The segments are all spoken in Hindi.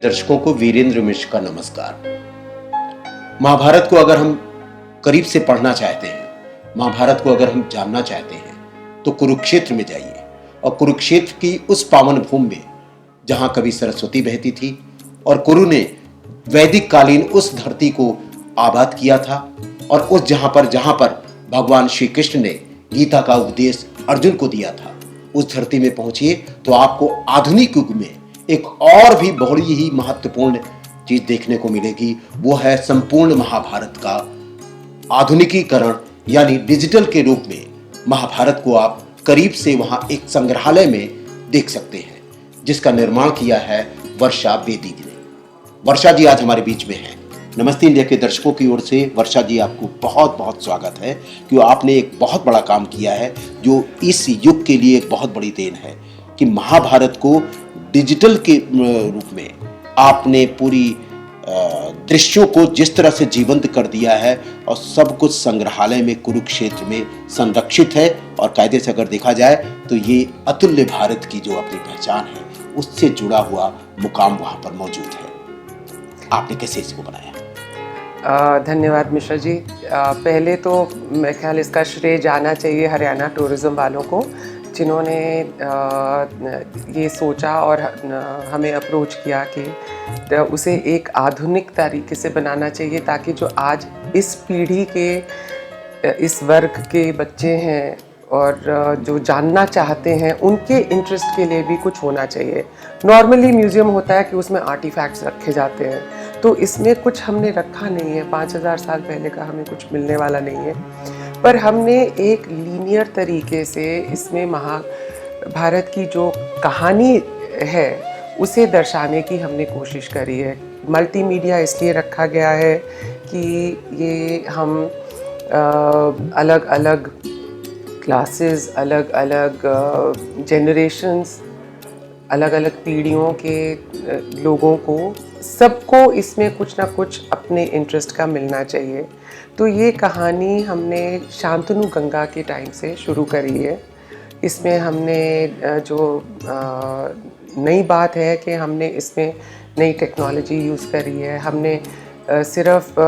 दर्शकों को वीरेंद्र मिश्र का नमस्कार। महाभारत को अगर हम करीब से पढ़ना चाहते हैं, महाभारत को अगर हम जानना चाहते हैं, तो कुरुक्षेत्र में जाइए और कुरुक्षेत्र की उस पावन भूमि में जहां कभी सरस्वती बहती थी और कुरु ने वैदिक कालीन उस धरती को आबाद किया था और उस जहां पर भगवान श्री कृष्ण ने गीता का उपदेश अर्जुन को दिया था, उस धरती में पहुंचिए तो आपको आधुनिक युग में एक और भी बड़ी ही महत्वपूर्ण चीज देखने को मिलेगी। वो है संपूर्ण महाभारत का आधुनिकीकरण, यानी डिजिटल के रूप में महाभारत को आप करीब से वहां एक संग्रहालय में देख सकते हैं, जिसका निर्माण किया है वर्षा बेदी ने। वर्षा जी आज हमारे बीच में हैं। नमस्ते इंडिया के दर्शकों की ओर से वर्षा जी आपको बहुत बहुत स्वागत है, कि आपने एक बहुत बड़ा काम किया है जो इस युग के लिए एक बहुत बड़ी देन है, कि महाभारत को डिजिटल के रूप में आपने पूरी दृश्यों को जिस तरह से जीवंत कर दिया है और सब कुछ संग्रहालय में कुरुक्षेत्र में संरक्षित है। और कायदे से अगर देखा जाए तो ये अतुल्य भारत की जो अपनी पहचान है उससे जुड़ा हुआ मुकाम वहां पर मौजूद है। आपने कैसे इसको बनाया? धन्यवाद मिश्रा जी। पहले तो मैं ख्याल इसका श्रेय जाना चाहिए हरियाणा टूरिज़्म वालों को, जिन्होंने ये सोचा और हमें अप्रोच किया कि उसे एक आधुनिक तरीके से बनाना चाहिए, ताकि जो आज इस पीढ़ी के इस वर्ग के बच्चे हैं और जो जानना चाहते हैं उनके इंटरेस्ट के लिए भी कुछ होना चाहिए। नॉर्मली म्यूज़ियम होता है कि उसमें आर्टिफैक्ट्स रखे जाते हैं, तो इसमें कुछ हमने रखा नहीं है। 5000 साल पहले का हमें कुछ मिलने वाला नहीं है, पर हमने एक लीनियर तरीके से इसमें महाभारत की जो कहानी है उसे दर्शाने की हमने कोशिश करी है। मल्टीमीडिया इसलिए रखा गया है कि ये हम अलग अलग क्लासेस, अलग अलग जनरेशंस, अलग अलग पीढ़ियों के लोगों को, सबको इसमें कुछ ना कुछ अपने इंटरेस्ट का मिलना चाहिए। तो ये कहानी हमने शांतनु गंगा के टाइम से शुरू करी है। इसमें हमने जो नई बात है कि हमने इसमें नई टेक्नोलॉजी यूज़ करी है। हमने सिर्फ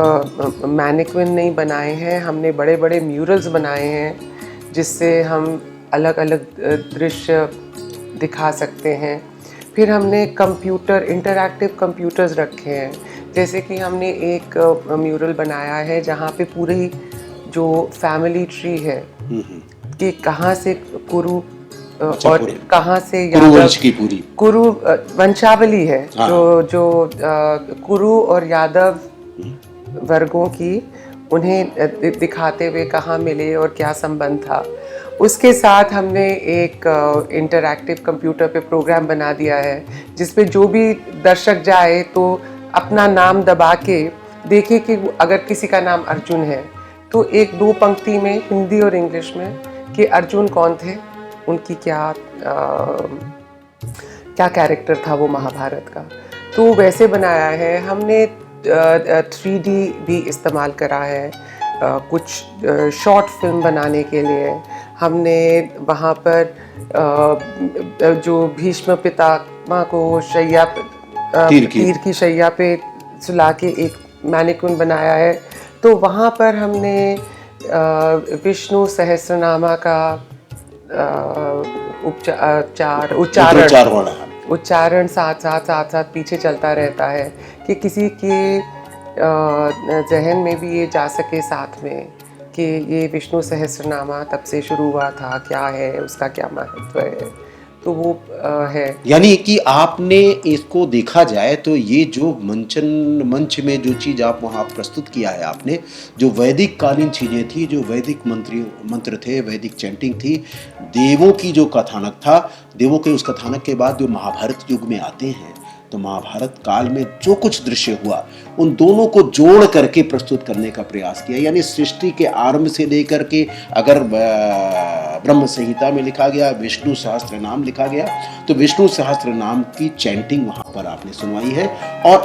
मैनिक्विन नहीं बनाए हैं, हमने बड़े बड़े म्यूरल्स बनाए हैं जिससे हम अलग अलग दृश्य दिखा सकते हैं। फिर हमने इंटरैक्टिव कंप्यूटर्स रखे हैं, जैसे कि हमने एक म्यूरल बनाया है जहाँ पे पूरी जो फैमिली ट्री है कि कहाँ से कुरु और कहाँ से कुरु वंशावली है। हाँ। जो कुरु और यादव वर्गों की, उन्हें दिखाते हुए कहाँ मिले और क्या संबंध था। उसके साथ हमने एक इंटरैक्टिव कंप्यूटर पे प्रोग्राम बना दिया है, जिसपे जो भी दर्शक जाए तो अपना नाम दबा के देखे कि अगर किसी का नाम अर्जुन है तो एक दो पंक्ति में हिंदी और इंग्लिश में कि अर्जुन कौन थे, उनकी क्या कैरेक्टर था वो महाभारत का। तो वैसे बनाया है हमने। 3D भी इस्तेमाल करा है कुछ शॉर्ट फिल्म बनाने के लिए। हमने वहाँ पर जो भीष्म पितामह को तीर की शैया पे सुला के एक मैनिक्विन बनाया है। तो वहाँ पर हमने विष्णु सहस्रनामा का उच्चारण साथ पीछे चलता रहता है कि किसी के जहन में भी ये जा सके साथ में कि ये विष्णु सहस्रनामा तब से शुरू हुआ था, क्या है उसका, क्या महत्व है। तो वो है, यानी कि आपने इसको देखा जाए तो ये जो मंच में जो चीज़ आप वहाँ प्रस्तुत किया है, आपने जो वैदिक कालीन चीज़ें थी, जो वैदिक मंत्र थे, वैदिक चैंटिंग थी, देवों की जो कथानक था, देवों के उस कथानक के बाद जो महाभारत युग में आते हैं, तो महाभारत काल में जो कुछ दृश्य हुआ उन दोनों को जोड़ करके प्रस्तुत करने का प्रयास किया। यानी सृष्टि के आरंभ से लेकर के अगर ब्रह्म संहिता में लिखा गया, विष्णु सहस्त्र नाम लिखा गया, तो विष्णु सहस्त्र नाम की चैंटिंग वहां पर आपने सुनवाई है। और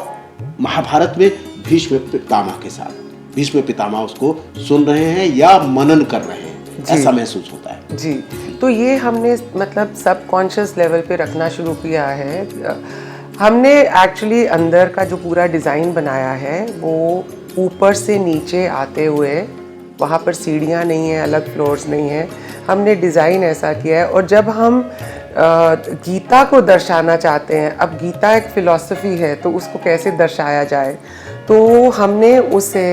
महाभारत में भीष्म पितामह के साथ भीष्म पितामह उसको सुन रहे हैं या मनन कर रहे हैं, ऐसा महसूस होता है जी। तो ये हमने मतलब सबकॉन्शियस लेवल पे रखना शुरू किया है। हमने एक्चुअली अंदर का जो पूरा डिज़ाइन बनाया है वो ऊपर से नीचे आते हुए, वहाँ पर सीढ़ियाँ नहीं हैं, अलग फ्लोर्स नहीं हैं, हमने डिज़ाइन ऐसा किया है। और जब हम गीता को दर्शाना चाहते हैं, अब गीता एक फ़िलॉसफी है तो उसको कैसे दर्शाया जाए, तो हमने उसे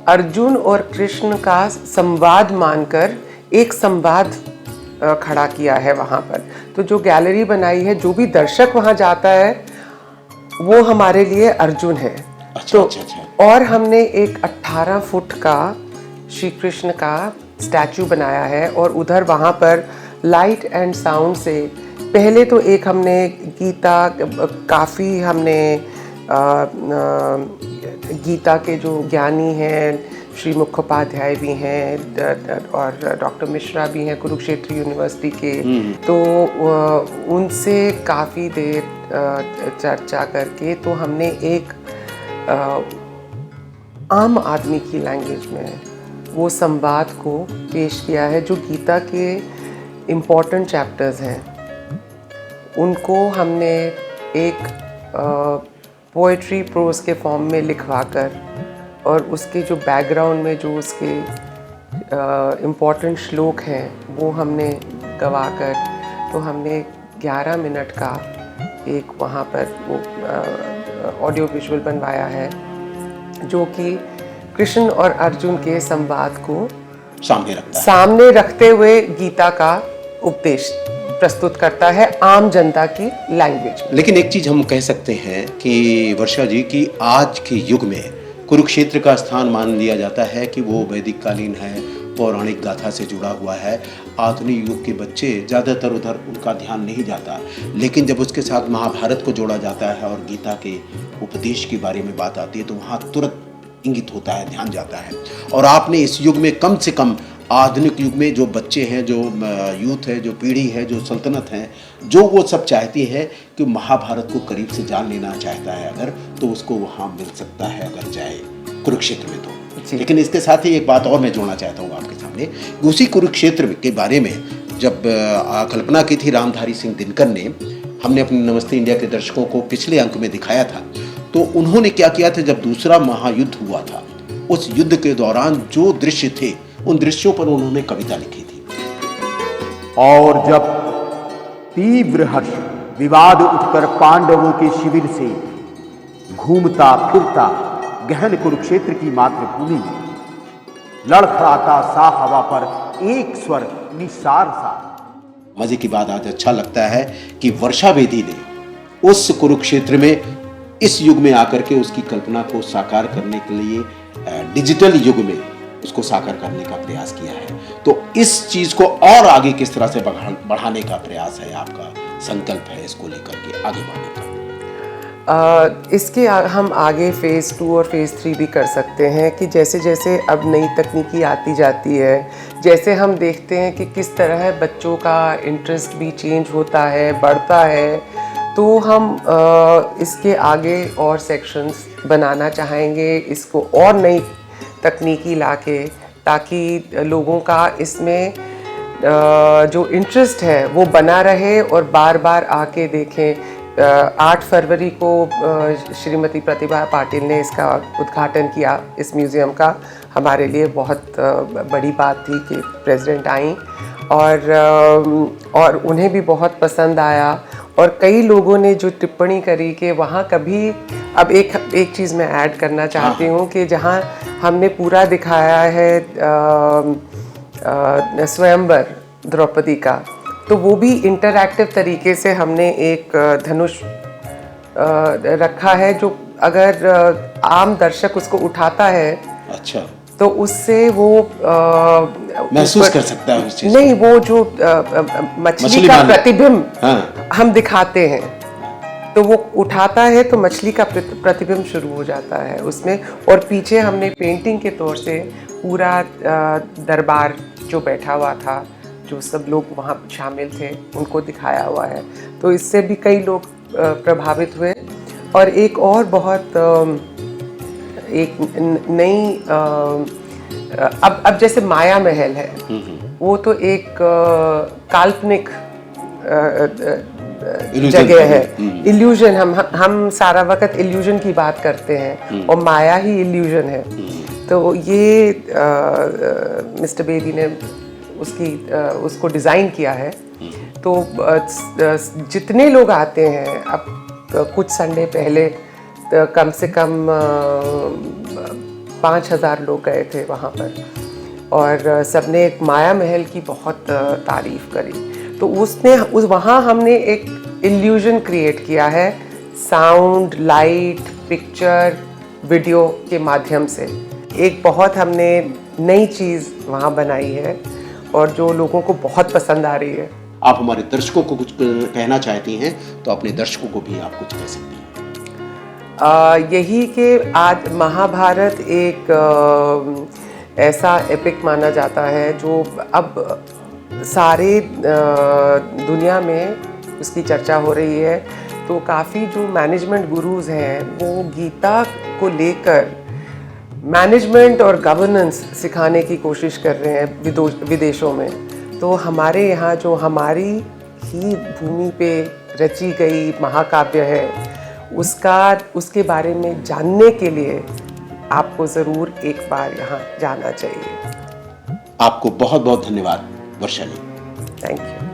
अर्जुन और कृष्ण का संवाद मानकर एक संवाद खड़ा किया है वहाँ पर। तो जो गैलरी बनाई है, जो भी दर्शक वहाँ जाता है वो हमारे लिए अर्जुन है। अच्छा, अच्छा, अच्छा। और हमने एक 18 फुट का श्री कृष्ण का स्टैचू बनाया है और उधर वहाँ पर लाइट एंड साउंड से पहले तो एक हमने गीता, काफ़ी हमने गीता के जो ज्ञानी हैं, श्री मुखोपाध्याय भी हैं और डॉक्टर मिश्रा भी हैं कुरुक्षेत्र यूनिवर्सिटी के, तो उनसे काफ़ी देर चर्चा करके तो हमने एक आम आदमी की लैंग्वेज में वो संवाद को पेश किया है। जो गीता के इम्पॉर्टेंट चैप्टर्स हैं उनको हमने एक पोएट्री प्रोज के फॉर्म में लिखवा कर और उसके जो बैकग्राउंड में जो उसके इम्पॉर्टेंट श्लोक हैं वो हमने गवा कर, तो हमने 11 मिनट का एक वहाँ पर वो ऑडियो विजुअल बनवाया है जो कि कृष्ण और अर्जुन के संवाद को सामने रखते हुए गीता का उपदेश प्रस्तुत करता है आम जनता की लैंग्वेज में। लेकिन एक चीज हम कह सकते हैं कि वर्षा जी की आज के युग में कुरुक्षेत्र का स्थान मान लिया जाता है कि वो वैदिक कालीन है, पौराणिक गाथा से जुड़ा हुआ है। आधुनिक युग के बच्चे ज़्यादातर उधर उनका ध्यान नहीं जाता, लेकिन जब उसके साथ महाभारत को जोड़ा जाता है और गीता के उपदेश के बारे में बात आती है तो वहाँ तुरंत इंगित होता है, ध्यान जाता है। और आपने इस युग में कम से कम आधुनिक युग में जो बच्चे हैं, जो यूथ है, जो पीढ़ी है, जो सल्तनत है, जो वो सब चाहती है कि महाभारत को करीब से जान लेना चाहता है अगर, तो उसको वहाँ मिल सकता है अगर जाए कुरुक्षेत्र में तो। लेकिन इसके साथ ही एक बात और मैं जोड़ना चाहता हूँ आपके सामने। उसी कुरुक्षेत्र के बारे में जब कल्पना की थी रामधारी सिंह दिनकर ने, हमने अपने नमस्ते इंडिया के दर्शकों को पिछले अंक में दिखाया था, तो उन्होंने क्या किया था, जब दूसरा महायुद्ध हुआ था उस युद्ध के दौरान जो दृश्य थे उन दृश्यों पर उन्होंने कविता लिखी थी। और जब तीव्र हर्ष विवाद उठकर पांडवों के शिविर से घूमता फिरता गहन कुरुक्षेत्र की मातृभूमि लड़खड़ाता सा हवा पर एक स्वर निसार सा। मजे की बात आज अच्छा लगता है कि वर्षा बेदी ने उस कुरुक्षेत्र में इस युग में आकर के उसकी कल्पना को साकार करने के लिए डिजिटल युग में उसको साकार करने का प्रयास किया है। तो इस चीज को और आगे किस तरह से बढ़ाने का प्रयास है, आपका संकल्प है इसको लेकर के आगे बढ़ने का? इसके हम आगे फ़ेज़ 2 और फ़ेज़ 3 भी कर सकते हैं कि जैसे जैसे अब नई तकनीकी आती जाती है, जैसे हम देखते हैं कि किस तरह बच्चों का इंटरेस्ट भी चेंज होता है, बढ़ता है, तो हम इसके आगे और सेक्शंस बनाना चाहेंगे, इसको और नई तकनीकी लाके, ताकि लोगों का इसमें जो इंटरेस्ट है वो बना रहे और बार बार आके देखें। 8 फरवरी को श्रीमती प्रतिभा पाटिल ने इसका उद्घाटन किया इस म्यूज़ियम का। हमारे लिए बहुत बड़ी बात थी कि प्रेसिडेंट आई और उन्हें भी बहुत पसंद आया। और कई लोगों ने जो टिप्पणी करी कि वहाँ कभी, अब एक चीज़ मैं ऐड करना चाहती हूँ कि जहाँ हमने पूरा दिखाया है स्वयंवर द्रौपदी का, तो वो भी इंटरैक्टिव तरीके से हमने एक धनुष रखा है, जो अगर आम दर्शक उसको उठाता है, अच्छा, तो उससे वो महसूस कर सकता है उस चीज नहीं, वो जो मछली का प्रतिबिंब हम दिखाते हैं, तो वो उठाता है तो मछली का प्रतिबिंब शुरू हो जाता है उसमें। और पीछे हमने पेंटिंग के तौर से पूरा दरबार जो बैठा हुआ था, जो सब लोग वहाँ शामिल थे, उनको दिखाया हुआ है। तो इससे भी कई लोग प्रभावित हुए। और एक और बहुत एक नई अब जैसे माया महल है, वो तो एक काल्पनिक जगह है। इल्यूजन, हम सारा वक्त इल्यूजन की बात करते हैं और माया ही इल्यूजन है। तो ये मिस्टर बेदी ने उसको डिज़ाइन किया है। तो जितने लोग आते हैं, अब कुछ संडे पहले कम से कम 5,000 लोग गए थे वहाँ पर, और सबने एक माया महल की बहुत तारीफ करी। तो वहाँ हमने एक इल्यूजन क्रिएट किया है, साउंड, लाइट, पिक्चर, वीडियो के माध्यम से। एक बहुत हमने नई चीज़ वहाँ बनाई है और जो लोगों को बहुत पसंद आ रही है। आप हमारे दर्शकों को कुछ कहना चाहती हैं तो अपने दर्शकों को भी आप कुछ कह सकती हैं। यही कि आज महाभारत एक ऐसा एपिक माना जाता है जो अब सारे दुनिया में उसकी चर्चा हो रही है। तो काफ़ी जो मैनेजमेंट गुरुज हैं वो गीता को लेकर मैनेजमेंट और गवर्नेंस सिखाने की कोशिश कर रहे हैं विदेशों में। तो हमारे यहाँ जो हमारी ही भूमि पे रची गई महाकाव्य है, उसके बारे में जानने के लिए आपको ज़रूर एक बार यहाँ जाना चाहिए। आपको बहुत बहुत धन्यवाद वर्षा जी। Thank you.